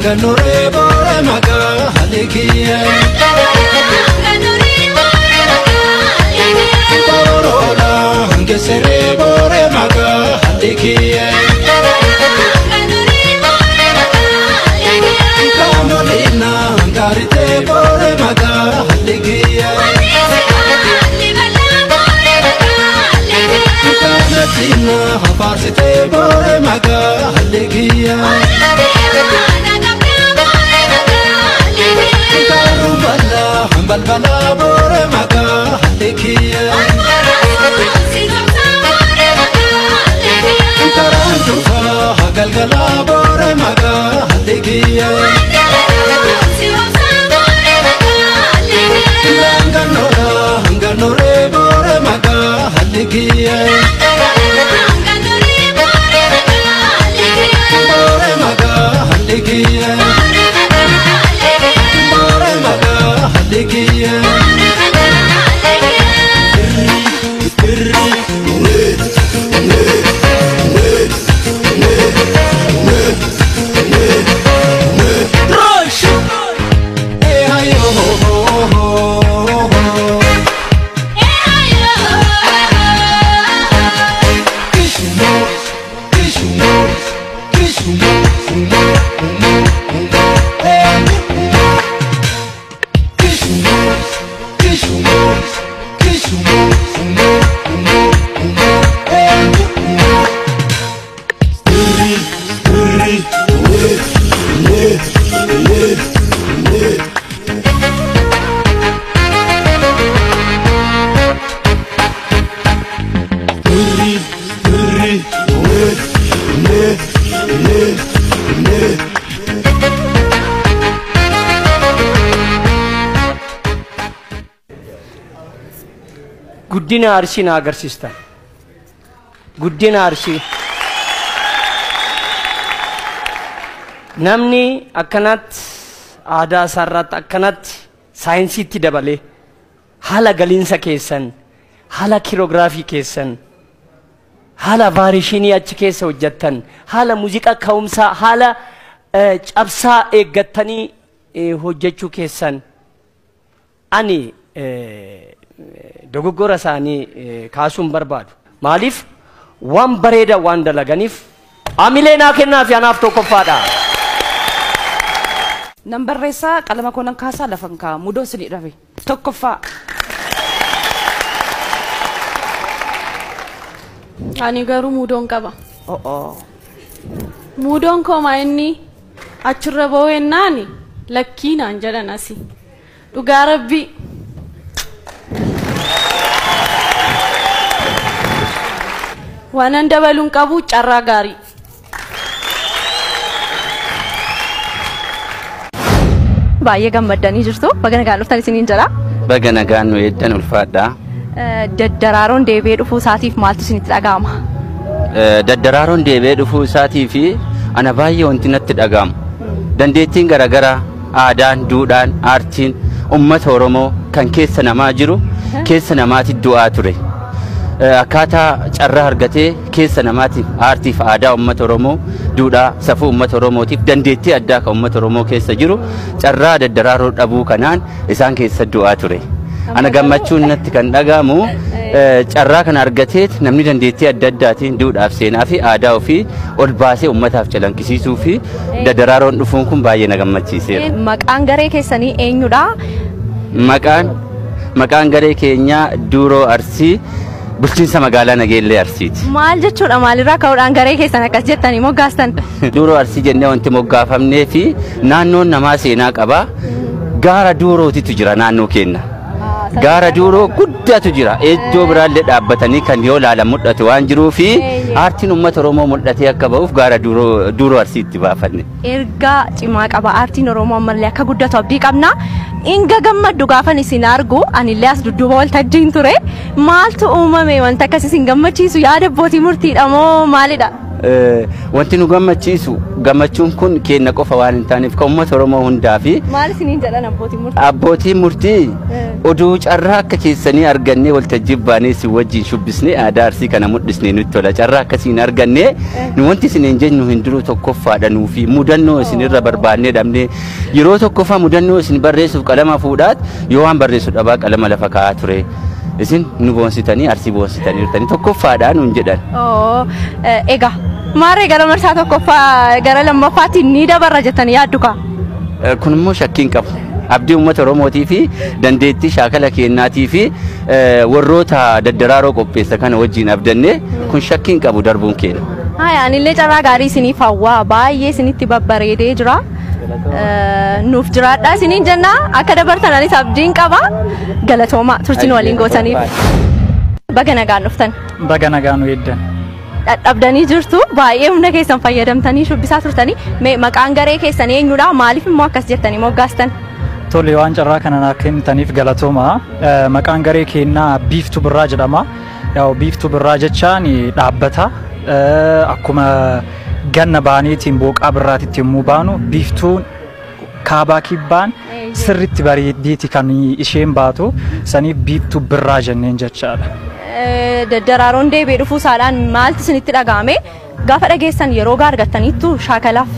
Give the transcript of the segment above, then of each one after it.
Ganore bore maga halikiye Borola gesere bore maga halikiye Kamolina garite bore maga halikiye Kanatina hafarsite bore maga halikiye Balbala bore maga halikiya Tarantufa galgala bore maga halikiya Ganore bore maga halikiya Bore maga halikiya Guddina Arsii na agarsiistan. Guddina Arsii. Namni akkanat aadaa sarrat akkanat saayinsiitti dabale haala galiinsa keessan haala kiroogiraafii keessan haala vaarishinii achi keessa hojjettan haala muuziqaa ka'umsaa haala cabsaa eeggattanii hojjechuu keessan ani dogoggora isaanii kaasuun barbaadu. Maaliif waan bareeda waan dalaganiif amilee naa kennaa fi anaaf tokkoffaadha. Nambarreessaa qalama konan kaasaa lafan kaa mudoo sini dhabe tokkoffaa. Ani garuu mudoon qaba. Mudoon koomaa inni achirra boo'ennaani lakkii naan jedhan asi. Dhugaa rabbii. Waanan dabaluun qabu carraa gaarii. Baay'ee gammaddanii jirtu. Baga nagaan dhuftan isiniin jira. Baga nagaan nu eeddan ulfaadha. Daddaraaroon deebi'ee dhufuu isaatiif maaltu isinitti dhaga'ama? Daddaraaroon deebi'ee dhufuu isaatiif ana baay'ee wanti natti dhaga'amu. Dandeettiin garaagaraa aadaan, duudhaan, aartiin uummata Oromoo kan keessa namaa jiru keessa namaatti du'aa ture. Akkaataa carraa argatee keessa namaatiif aartiif aadaa uummata Oromoo duudhaa safuu uummata Oromootiif dandeettii addaa kan uummata Oromoo keessa jiru carraa daddaraaroo dhabuu kanaan isaan keessa du'aa ture. Ana gammachuun natti kan dhaga'amu carraa kana argatee namni dandeettii adda addaatiin duudhaaf seenaa fi aadaa ofii ol baasee uummataaf calaqqisiisuu fi daddaraaroon dhufuun kun baay'ee na gammachiiseera. Maqaan garee keessanii eenyudha? Maqaan garee keenyaa Duuroo Arsii bulchiinsa magaalaa Nageellee Arsiiti. Maal jechuudha? Maalirraa ka'uudhaan garee keessan akkas jettanii moggaastan? Duuroo Arsii jennee wanti moggaafamnee fi naannoon namaa seenaa qaba. Gaara Duurootitu jira naannoo keenya. Gaara Duuroo guddaatu jira. Iddoo biraallee dhaabbatanii kan yoo ilaalan mul'atu waan jiruufi aartiin uummata Oromoo mul'atee akka ba'uuf gaara Duuroo Arsiitti baafanne. Ergaa cimaa qaba aartiin Oromoo ammallee akka guddatu abdii qabna. Inga gammaddu gaafan isin argu anillee as dudduuba waltajjiin ture. Maaltu uumame wanta akkas isin gammachiisu yaada abbootii murtiidha moo maalidha? wanti nu gammachiisu gammachuun kun keenya qofa waan hin taaneef kan uummata Oromoo hundaa fi maal isiniin jedhan abbootiin murtii oduu carraa akka keessanii argannee waltajjii baanee si wajjin shubbisnee aadaa Arsii kana mul'isnee nutti tola carraa akkasiin argannee nu wanti isiniin jennu hin jiru tokkoffaadha nuu fi mudannoo isinirra barbaannee dhabnee yeroo tokkoffaa mudannoo isin barreessuuf qalama fuudhaat yoo waan barreessu dhabaa qalama lafa kaa'aa ture isin nu boonsitanii Arsii boonsitanii jirtanii tokkoffaadha nuun jedhan. Egaa maarree gara marsaa tokkoffaa gara lammaffaatti ni dabarra jettanii yaaddu kaa? Kun immoo shakkiin qabu. Abdii uummata Oromootii fi dandeettii shaakala kennaatii fi warroota daddaraaroo qopheessa kana wajjin abdannee kun shakkiin qabu darbuun keenya. Anillee carraa gaarii isiniif hawwaa baay'ee isinitti babbareedee jira. Nuuf jiraadhaa isiniin jenna akka dabartananis abdiin qaba galatooma turtiin waliin gootaniif. Baga nagaan dhuftan. Baga nagaan nu eeddan. Dadhabdanii jirtu baay'ee humna keessan fayyadamtanii shubbisaa turtanii maqaan garee keessanii eenyudha maaliif immoo akkas jettanii moggaastan? Tole waan carraa kana naaf kennitaniif galatooma. Maqaan garee keenyaa Biiftuu Birraa jedhama. Biiftuu Birraa jechaan dhaabbata akkuma ganna baaniitiin booqaa birraatitti yommuu baanu biiftuun kaabaa kibbaan sirritti bareeddiiti kan isheen baatu saniif Biiftuu Birraa jenneen jechaadha. Daddaraaroon deebi'ee dhufuu isaadhaan maaltu isinitti dhaga'ame gaafa dhageessan yeroo gaa argattaniittu shaakalaaf?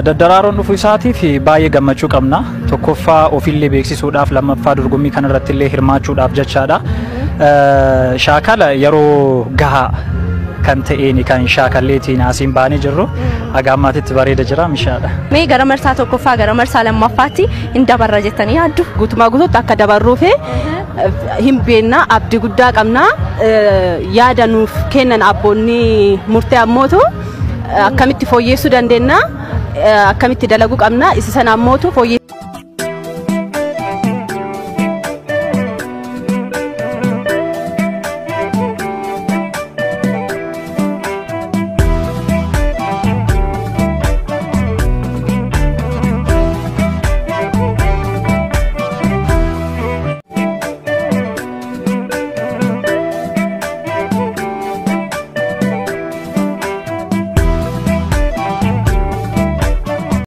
Daddaraaroon dhufuu isaatiif baay'ee gammachuu qabna. Tokkoffaa ofillee beeksisuudhaaf lammaffaa dorgommii kanarratti illee hirmaachuudhaaf jechaadha. Shaakala yeroo gahaa kan ta'een kan shaakalleetiin asiin baanee jirru haga ammaatitti bareeda jira mishaadha. Mee gara marsaa tokkoffaa gara marsaa lammaffaatti hin dabarra jettanii yaaddu? Guutumaa guutuutti akka dabarruuf hin beekna abdii guddaa qabna yaada nuuf kennan abboonni murtee ammootu akkamitti fooyyeessuu dandeenya akkamitti dalaguu qabna isa sana ammootu fooyyeessuu